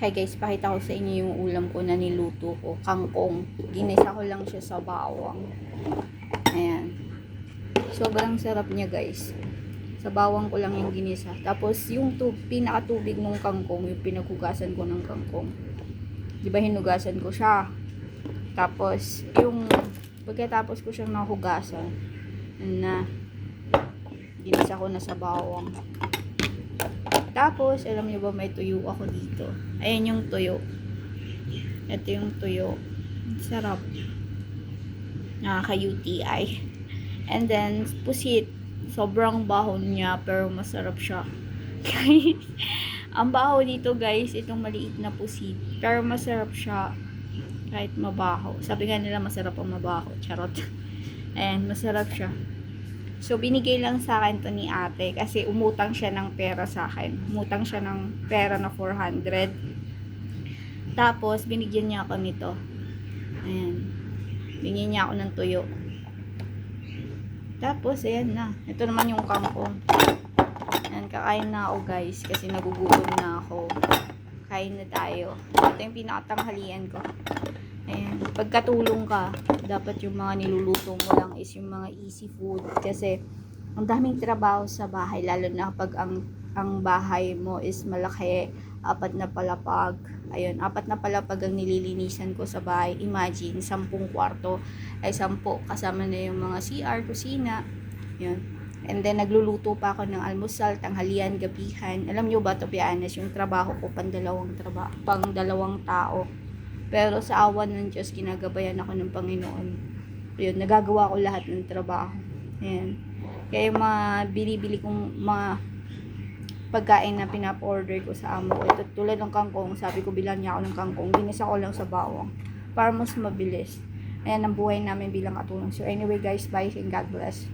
Hi guys, pakita ko sa inyo yung ulam ko na niluto ko. Kangkong. Ginisa ko lang siya sa bawang. Ayan. Sobrang sarap niya guys. Sa bawang ko lang yung ginisa. Tapos yung pinakatubig ng kangkong, yung pinaghugasan ko ng kangkong. Diba hinugasan ko siya. Tapos yung pagkatapos ko siyang nahugasan na ginisa ko na sa bawang. Tapos, alam niyo ba may tuyo ako dito. Ayan yung tuyo. Ito yung tuyo. Sarap. Nakaka-UTI. And then, pusit. Sobrang baho niya, pero masarap siya. Guys, ang baho dito guys, itong maliit na pusit. Pero masarap siya. Kahit mabaho. Sabi nga nila masarap ang mabaho. Charot. Ayan, masarap siya. So, binigay lang sa akin to ni ate kasi umutang siya ng pera sa akin. Umutang siya ng pera na 400. Tapos, binigyan niya ako nito. Ayan. Binigyan niya ako ng tuyo. Tapos, ayan na. Ito naman yung kangkong. Ayan, kakain na ako guys kasi nagugutom na ako. Kain na tayo. Ito yung pinakatanghalian ko. Ayan. Pagkatulong ka, dapat yung mga niluluto mo lang is yung mga easy food. Kasi, ang daming trabaho sa bahay. Lalo na kapag ang bahay mo is malaki. 4 na palapag. Ayun, 4 na palapag ang nililinisan ko sa bahay. Imagine, 10 kwarto. Ay 10. Kasama na yung mga CR, kusina. Yun. And then, nagluluto pa ako ng almusal, tanghalian, gabihan. Alam nyo ba, to be honest, yung trabaho ko, pang dalawang tao. Pero sa awan ng Diyos, ginagabayan ako ng Panginoon. Yun, nagagawa ko lahat ng trabaho. Ayan. Kaya yung mga binibili kong mga pagkain na pinapa-order ko sa amo ko. Ito, tulad ng kangkong, sabi ko bilang niya ako ng kangkong. Ginisa ko lang sa bawang. Para mas mabilis. Ayan ang buhay namin bilang katulong. So anyway guys, bye and God bless.